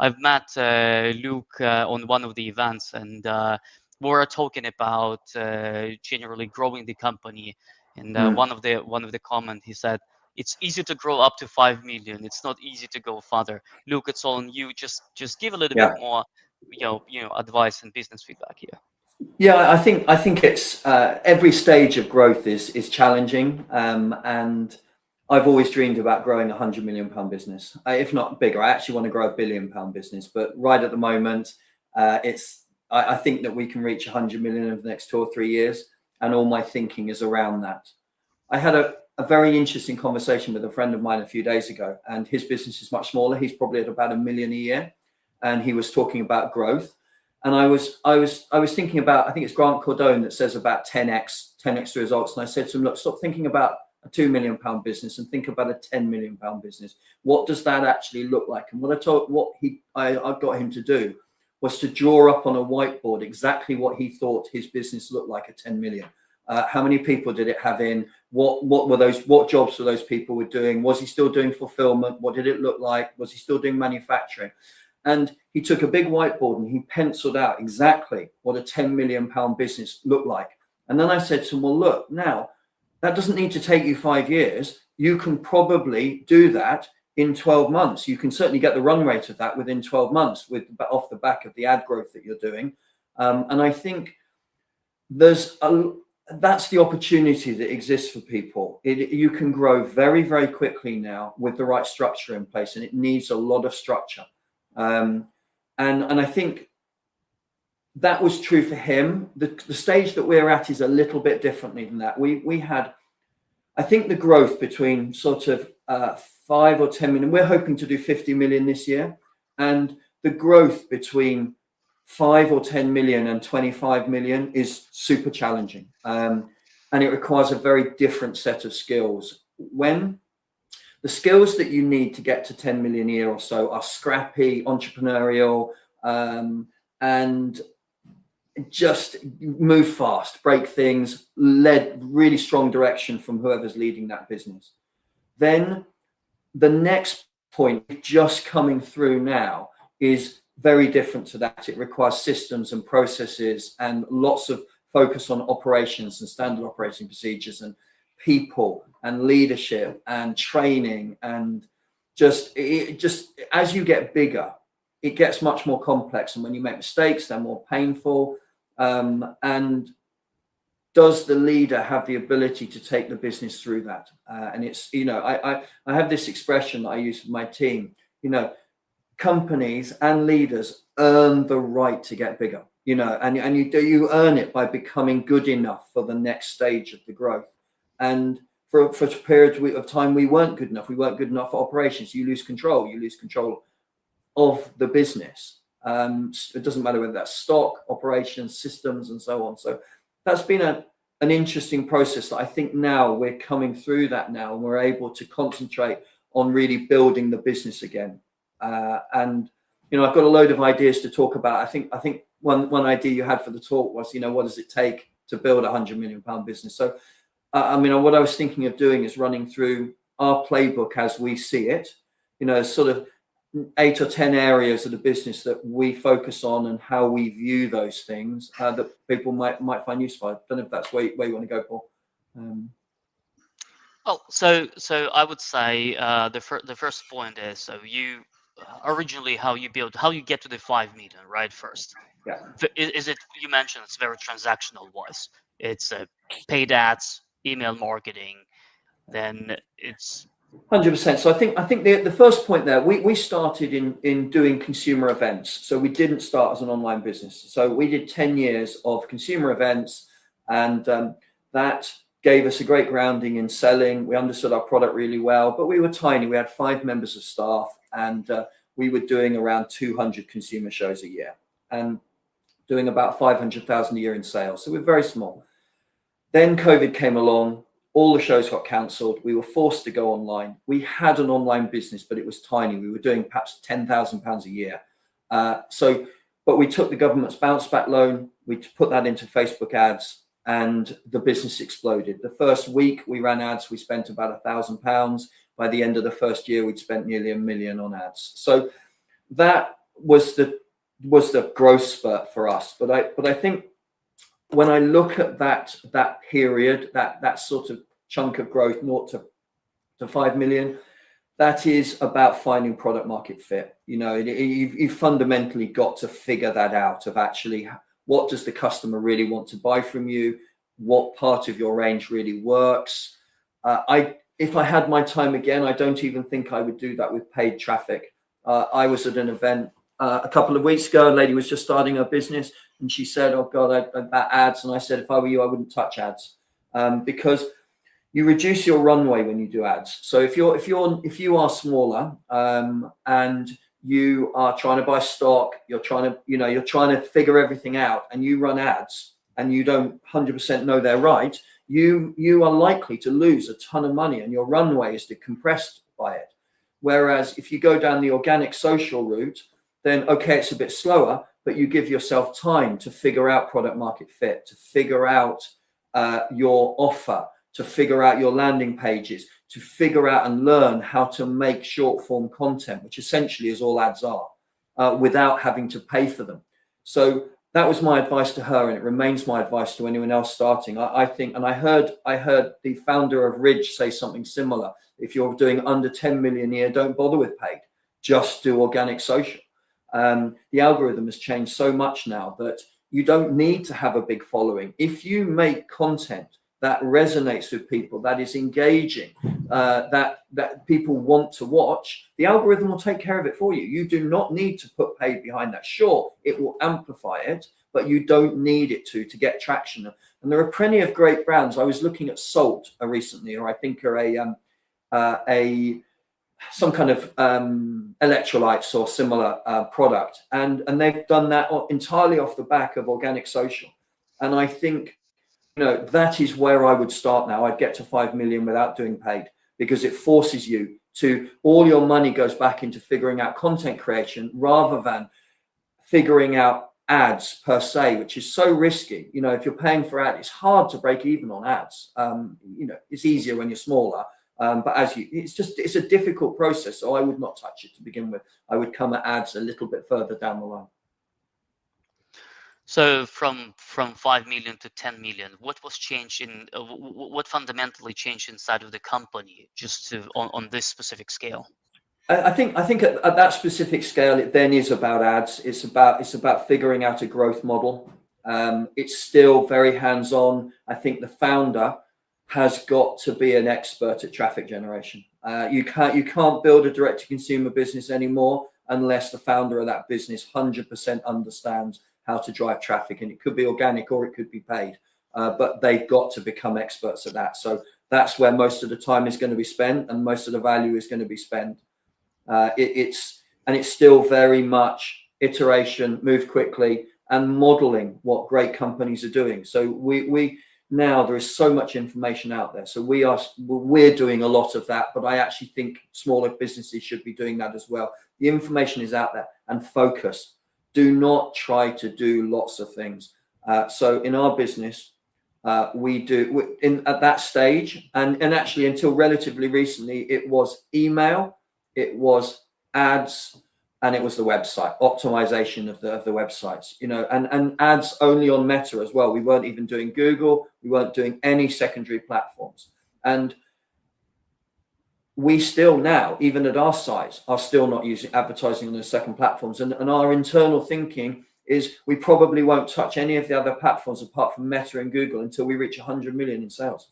I've met Luke on one of the events, and we were talking about generally growing the company. And one of the comment he said, it's easy to grow up to 5 million. It's not easy to go further. Luke, it's all on you. Just give a little bit more, advice and business feedback here. Yeah, I think it's every stage of growth is challenging, and I've always dreamed about growing £100 million business, if not bigger. I actually want to grow £1 billion business, but right at the moment, I think that we can reach 100 million over the next 2 or 3 years, and all my thinking is around that. I had a very interesting conversation with a friend of mine a few days ago, and his business is much smaller. He's probably at about £1 million a year, and he was talking about growth. And I was thinking about, I think it's Grant Cardone that says about 10x the results. And I said to him, look, stop thinking about a £2 million business and think about a £10 million business. What does that actually look like? And what I got him to do was to draw up on a whiteboard exactly what he thought his business looked like at 10 million. How many people did it have in? What jobs were those people were doing? Was he still doing fulfillment? What did it look like? Was he still doing manufacturing? And he took a big whiteboard and he penciled out exactly what a £10 million business looked like. And then I said to him, well, look, now that doesn't need to take you 5 years. You can probably do that in 12 months. You can certainly get the run rate of that within 12 months off the back of the ad growth that you're doing. And I think that's the opportunity that exists for people. You can grow very, very quickly now with the right structure in place, and it needs a lot of structure. And I think that was true for him. The stage that we're at is a little bit differently than that. We had, I think, the growth between sort of 5 or 10 million. We're hoping to do 50 million this year, and the growth between 5 or 10 million and 25 million is super challenging, and it requires a very different set of skills. When the skills that you need to get to 10 million a year or so are scrappy, entrepreneurial, and just move fast, break things, led really strong direction from whoever's leading that business. Then the next point just coming through now is very different to that. It requires systems and processes and lots of focus on operations and standard operating procedures and people and leadership and training, and just as you get bigger, it gets much more complex, and when you make mistakes, they're more painful. And does the leader have the ability to take the business through that? And it's, I have this expression that I use with my team. Companies and leaders earn the right to get bigger. And you earn it by becoming good enough for the next stage of the growth. And for a period of time, we weren't good enough. We weren't good enough for operations. You lose control. You lose control of the business. It doesn't matter whether that's stock, operations, systems, and so on. So that's been an interesting process that I think now we're coming through that now, and we're able to concentrate on really building the business again. And I've got a load of ideas to talk about. I think one idea you had for the talk was, what does it take to build £100 million business? So what I was thinking of doing is running through our playbook as we see it, sort of 8 or 10 areas of the business that we focus on and how we view those things that people might find useful. I don't know if that's where you want to go, Paul. Well, so I would say the first point is, so you originally how you get to the 5 million, right? First, yeah. Is it, you mentioned it's very transactional wise. It's paid ads, email marketing, then it's 100%. So I think the first point there, we started in doing consumer events. So we didn't start as an online business. So we did 10 years of consumer events, and that gave us a great grounding in selling. We understood our product really well, but we were tiny. We had 5 members of staff, and we were doing around 200 consumer shows a year and doing about 500,000 a year in sales. So we're very small. Then COVID came along. All the shows got cancelled. We were forced to go online. We had an online business, but it was tiny. We were doing perhaps £10,000 a year. But we took the government's bounce back loan. We put that into Facebook ads, and the business exploded. The first week we ran ads, we spent about £1,000. By the end of the first year, we'd spent nearly £1 million on ads. So that was the growth spurt for us. But I think when I look at that period, that sort of chunk of growth, 0 to 5 million, that is about finding product market fit. You've fundamentally got to figure that out, of actually what does the customer really want to buy from you, what part of your range really works. If I had my time again, I don't even think I would do that with paid traffic. I was at an event a couple of weeks ago. A lady was just starting her business, and she said, "Oh God, about ads." And I said, "If I were you, I wouldn't touch ads, because you reduce your runway when you do ads." So if you are smaller, and you are trying to buy stock, you're trying to figure everything out, and you run ads and you don't 100% know they're right, you are likely to lose a ton of money, and your runway is compressed by it. Whereas if you go down the organic social route, then okay, it's a bit slower, but you give yourself time to figure out product market fit, to figure out your offer, to figure out your landing pages, to figure out and learn how to make short form content, which essentially is all ads are, without having to pay for them. So that was my advice to her, and it remains my advice to anyone else starting. I think, and I heard the founder of Ridge say something similar. If you're doing under 10 million a year, don't bother with paid, just do organic social. The algorithm has changed so much now that you don't need to have a big following. If you make content that resonates with people, that is engaging, that people want to watch, the algorithm will take care of it for you. You do not need to put paid behind that. Sure, it will amplify it, but you don't need it to get traction. And there are plenty of great brands. I was looking at Salt recently, or I think are some kind of electrolytes or similar product, and they've done that entirely off the back of organic social. And I think, that is where I would start now. I'd get to 5 million without doing paid, because it forces you to, all your money goes back into figuring out content creation rather than figuring out ads per se, which is so risky. If you're paying for ads, it's hard to break even on ads. It's easier when you're smaller, but it's a difficult process. So I would not touch it to begin with. I would come at ads a little bit further down the line. So from 5 million to 10 million, what was changed what fundamentally changed inside of the company just on this specific scale? I think at that specific scale, it then is about ads. It's about figuring out a growth model. It's still very hands-on. I think the founder has got to be an expert at traffic generation. You can't build a direct-to-consumer business anymore unless the founder of that business 100% understands how to drive traffic, and it could be organic or it could be paid, but they've got to become experts at that. So that's where most of the time is going to be spent, and most of the value is going to be spent. It's still very much iteration, move quickly, and modeling what great companies are doing. So we now, there is so much information out there, so we're doing a lot of that, but I actually think smaller businesses should be doing that as well. The information is out there, and focus. Do not try to do lots of things. So in our business, we do at that stage, and actually until relatively recently, it was email, it was ads, and it was the website optimization of the websites. And ads only on Meta as well. We weren't even doing Google. We weren't doing any secondary platforms. And we still now, even at our size, are still not using advertising on the second platforms. And our internal thinking is we probably won't touch any of the other platforms apart from Meta and Google until we reach 100 million in sales.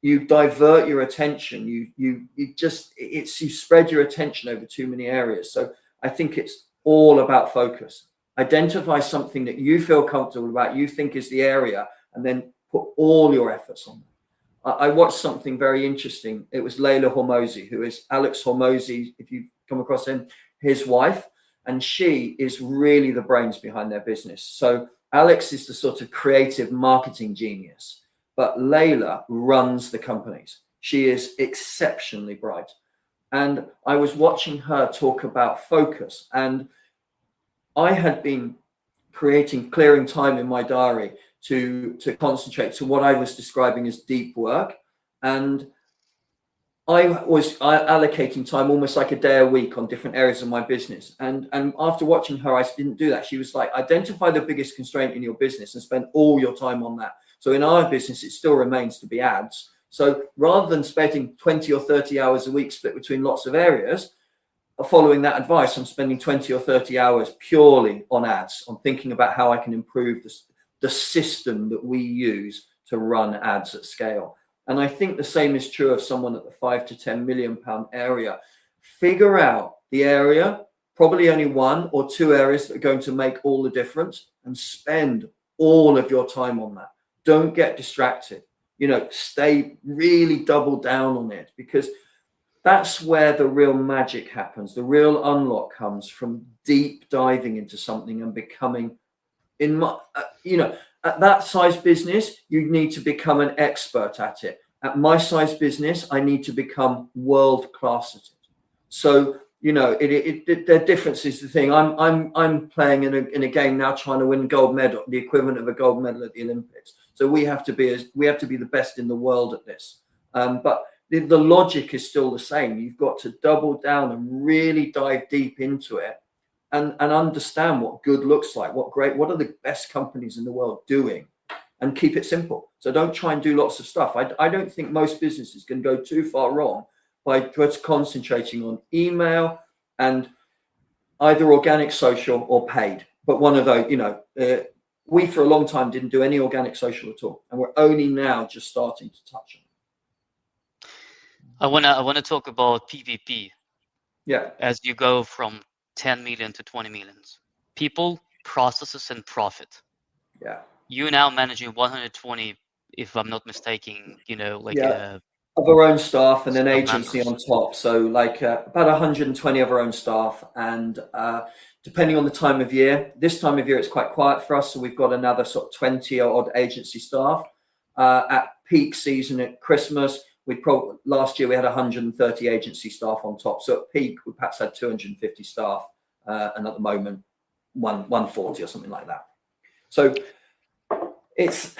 You divert your attention. You spread your attention over too many areas. So I think it's all about focus. Identify something that you feel comfortable about, you think is the area, and then put all your efforts on it. I watched something very interesting. It was Layla Hormozi, who is Alex Hormozi, if you come across him, his wife, and she is really the brains behind their business. So Alex is the sort of creative marketing genius, but Layla runs the companies. She is exceptionally bright. And I was watching her talk about focus, and I had been clearing time in my diary to concentrate to what I was describing as deep work. And I was allocating time almost like a day a week on different areas of my business. And after watching her, I didn't do that. She was like, identify the biggest constraint in your business and spend all your time on that. So in our business, it still remains to be ads. So rather than spending 20 or 30 hours a week split between lots of areas, following that advice, I'm spending 20 or 30 hours purely on ads, on thinking about how I can improve the system that we use to run ads at scale. And I think the same is true of someone at the 5 to 10 million pound area. Figure out the area, probably only 1 or 2 areas that are going to make all the difference, and spend all of your time on that. Don't get distracted. Stay really double down on it, because that's where the real magic happens. The real unlock comes from deep diving into something and becoming, at that size business, you need to become an expert at it. At my size business, I need to become world class at it. So, the difference is the thing. I'm playing in a game now, trying to win gold medal, the equivalent of a gold medal at the Olympics. So we have to be the best in the world at this. But the logic is still the same. You've got to double down and really dive deep into it. And understand what good looks like, what are the best companies in the world doing, and keep it simple. So don't try and do lots of stuff. I don't think most businesses can go too far wrong by just concentrating on email and either organic, social, or paid. But one of those, we for a long time didn't do any organic social at all, and we're only now just starting to touch on it. I wanna talk about PVP. Yeah. As you go from 10 million to 20 millions. People, processes, and profit. Yeah. You now managing 120, if I'm not mistaken, of our own staff and an agency members on top. So about 120 of our own staff. And depending on the time of year, this time of year, it's quite quiet for us. So we've got another sort of 20 odd agency staff. At peak season at Christmas, last year we had 130 agency staff on top. So at peak, we perhaps had 250 staff, and at the moment, 140 or something like that. So it's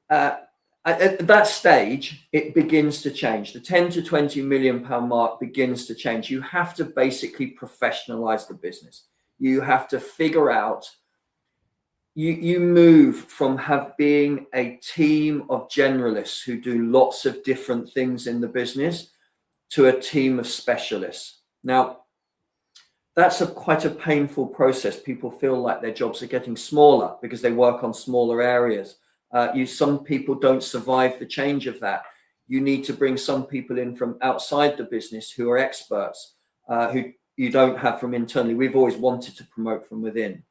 at that stage, it begins to change. The 10 to 20 million pound mark begins to change. You have to basically professionalize the business. You have to figure out. You move from being a team of generalists who do lots of different things in the business to a team of specialists. Now, that's quite a painful process. People feel like their jobs are getting smaller because they work on smaller areas. Some people don't survive the change of that. You need to bring some people in from outside the business who are experts, who you don't have from internally. We've always wanted to promote from within.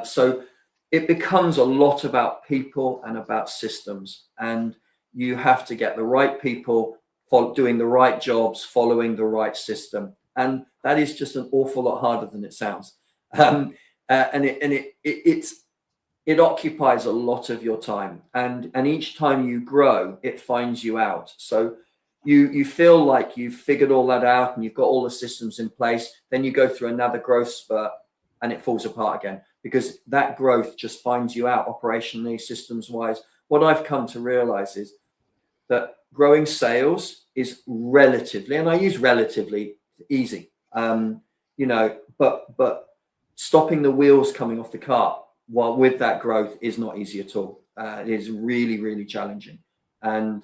So it becomes a lot about people and about systems, and you have to get the right people doing the right jobs, following the right system, and that is just an awful lot harder than it sounds. And it occupies a lot of your time, and each time you grow, it finds you out. So you feel like you've figured all that out and you've got all the systems in place. Then you go through another growth spurt, and it falls apart again, because that growth just finds you out operationally, systems wise. What I've come to realize is that growing sales is relatively, and I use relatively, easy, but stopping the wheels coming off the car while with that growth is not easy at all. It is really, really challenging. And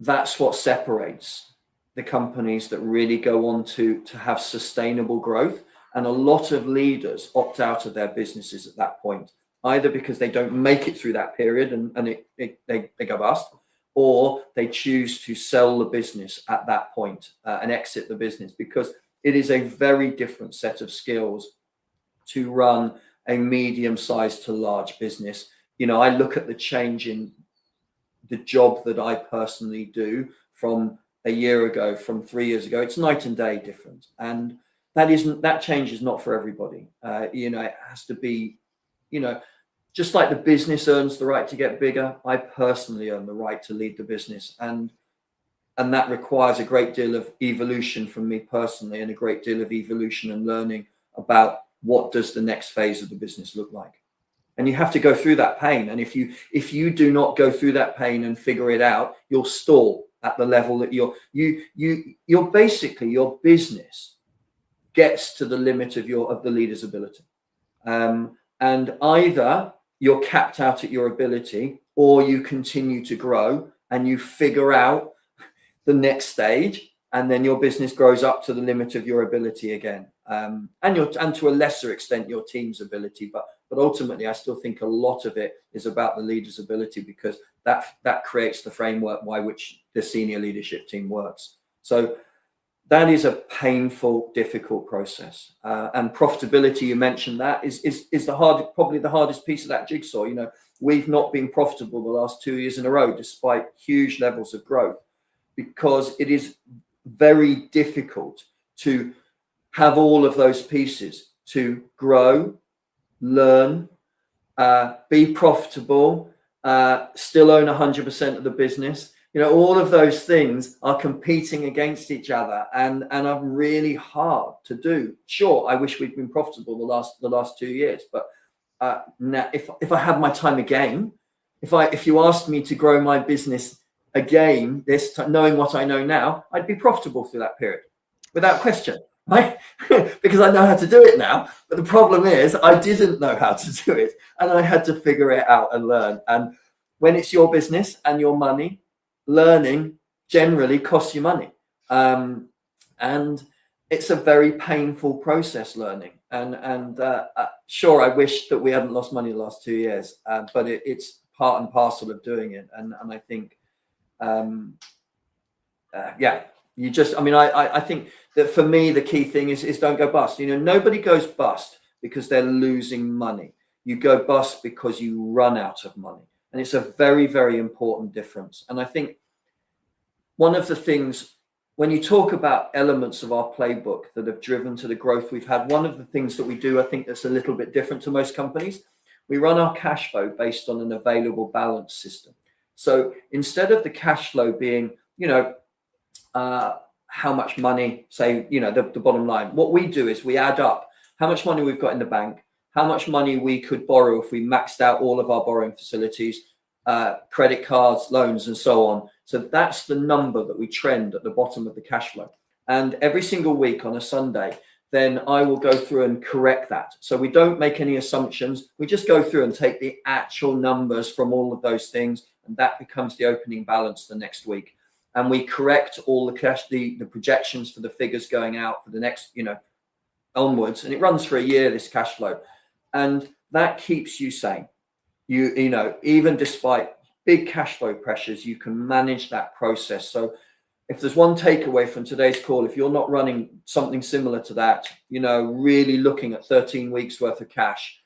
that's what separates the companies that really go on to have sustainable growth. And a lot of leaders opt out of their businesses at that point, either because they don't make it through that period and they go bust, or they choose to sell the business at that point and exit the business, because it is a very different set of skills to run a medium-sized to large business. I look at the change in the job that I personally do from a year ago, from 3 years ago. It's night and day different, and that change is not for everybody. It has to be, just like the business earns the right to get bigger, I personally earn the right to lead the business, and that requires a great deal of evolution from me personally, and a great deal of evolution and learning about what does the next phase of the business look like. And you have to go through that pain. And if you do not go through that pain and figure it out, you'll stall. at the level that you're basically, your business gets to the limit of the leader's ability. And either you're capped out at your ability, or you continue to grow and you figure out the next stage, and then your business grows up to the limit of your ability again, and to a lesser extent your team's ability. But ultimately, I still think a lot of it is about the leader's ability, because that creates the framework by which the senior leadership team works. So that is a painful, difficult process. And profitability, you mentioned that, is probably the hardest piece of that jigsaw. You know, we've not been profitable the last 2 years in a row, despite huge levels of growth, because it is very difficult to have all of those pieces: to grow, learn, be profitable, still own 100% of the business. You know, all of those things are competing against each other, and are really hard to do. Sure, I wish we'd been profitable the last 2 years, but now, if I had my time again, if you asked me to grow my business again, this time, knowing what I know now, I'd be profitable through that period, without question, right? Because I know how to do it now. But the problem is, I didn't know how to do it, and I had to figure it out and learn. And when it's your business and your money, learning generally costs you money, and it's a very painful process, learning. And sure, I wish that we hadn't lost money the last 2 years, but it's part and parcel of doing it. And I think, you just, I mean, I think that for me, the key thing is don't go bust. You know, nobody goes bust because they're losing money. You go bust because you run out of money. And it's a very, very important difference. And I think one of the things, when you talk about elements of our playbook that have driven to the growth we've had, one of the things that we do, I think, that's a little bit different to most companies, we run our cash flow based on an available balance system. So instead of the cash flow being, you know, how much money, say, you know, the bottom line, what we do is we add up how much money we've got in the bank, how much money we could borrow if we maxed out all of our borrowing facilities, credit cards, loans, and so on. So that's the number that we trend at the bottom of the cash flow. And every single week on a Sunday, then I will go through and correct that. So we don't make any assumptions. We just go through and take the actual numbers from all of those things, and that becomes the opening balance the next week. And we correct all the cash, the projections for the figures going out for the next, you know, onwards. And it runs for a year, this cash flow. And that keeps you sane. You know, even despite big cash flow pressures, you can manage that process. So if there's one takeaway from today's call, if you're not running something similar to that, you know, really looking at 13 weeks worth of cash,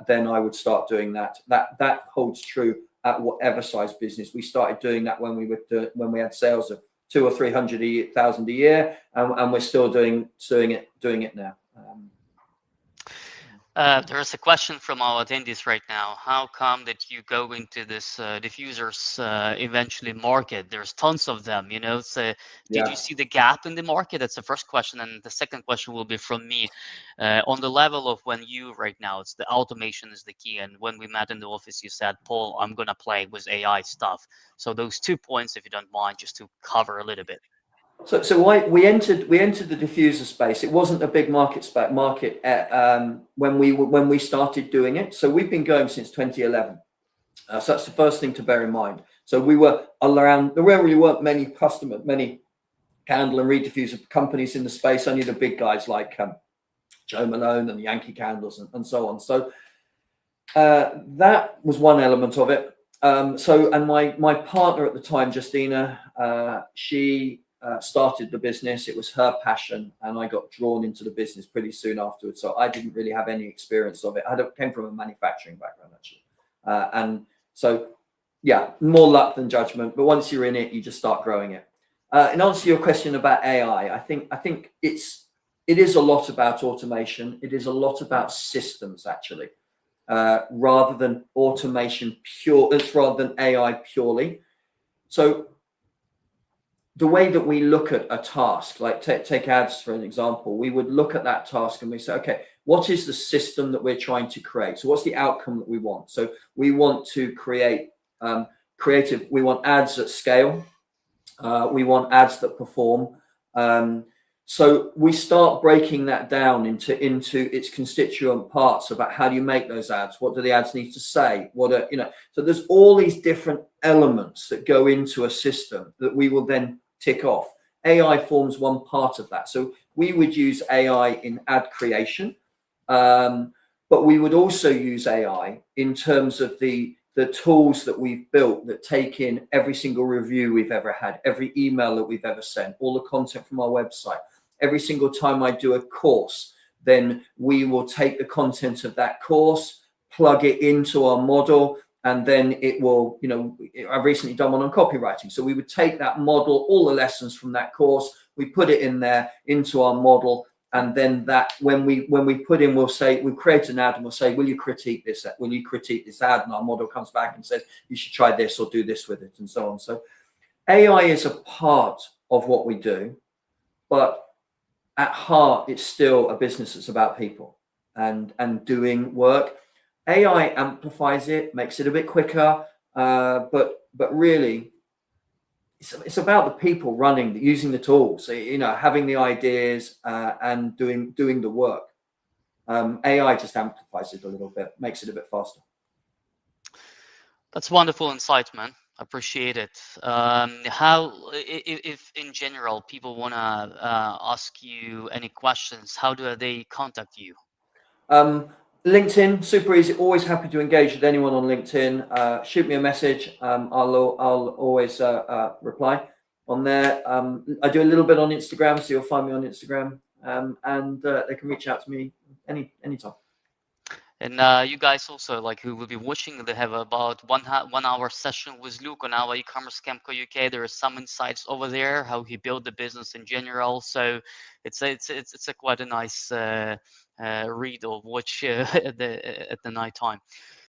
then I would start doing that. That holds true at whatever size business. We started doing that when we had sales of 200,000 or 300,000 a year, and we're still doing it now. There's a question from our attendees right now. How come that you go into this diffusers eventually market? There's tons of them, you know. So did you see the gap in the market? That's the first question. And the second question will be from me. On the level of when you right now, it's the automation is the key. And when we met in the office, you said, Paul, I'm going to play with AI stuff. So those 2 points, if you don't mind, just to cover a little bit. So why we entered the diffuser space. It wasn't a big market when we started doing it. So we've been going since 2011. So that's the first thing to bear in mind. So we were all around. There really weren't many candle and reed diffuser companies in the space. Only the big guys like Joe Malone and the Yankee Candles and so on. So that was one element of it. And my partner at the time, Justina, she started the business. It was her passion, and I got drawn into the business pretty soon afterwards. So I didn't really have any experience of it. I came from a manufacturing background, actually, and so more luck than judgment. But once you're in it, you just start growing it. In answer to your question about AI, I think it is a lot about automation. It is a lot about systems, actually, rather than automation rather than AI purely. So the way that we look at a task, like take ads for an example, we would look at that task and we say, okay, what is the system that we're trying to create? So what's the outcome that we want? So we want to create we want ads at scale. We want ads that perform. So we start breaking that down into its constituent parts about how do you make those ads? What do the ads need to say? What are, so there's all these different elements that go into a system that we will then tick off. AI forms one part of that. So we would use AI in ad creation, but we would also use AI in terms of the tools that we've built that take in every single review we've ever had, every email that we've ever sent, all the content from our website. Every single time I do a course, then we will take the content of that course, plug it into our model, and then it will, I've recently done one on copywriting. So we would take that model, all the lessons from that course, we put it in there into our model. And then that when we put in, we'll say, we create an ad and we'll say, will you critique this? Will you critique this ad? And our model comes back and says, you should try this or do this with it, and so on. So AI is a part of what we do, but at heart, it's still a business that's about people and doing work. AI amplifies it, makes it a bit quicker, but really, it's about the people running, using the tools, having the ideas and doing the work. AI just amplifies it a little bit, makes it a bit faster. That's wonderful insight, man. I appreciate it. How, if in general people want to ask you any questions, how do they contact you? LinkedIn, super easy. Always happy to engage with anyone on LinkedIn. Shoot me a message. I'll always reply on there. I do a little bit on Instagram, so you'll find me on Instagram. And they can reach out to me anytime. And you guys also, like, who will be watching, they have about 1 hour session with Luke on our e-commerce Camp Co UK. There are some insights over there, how he built the business in general. So it's a quite a nice read or watch at the night time.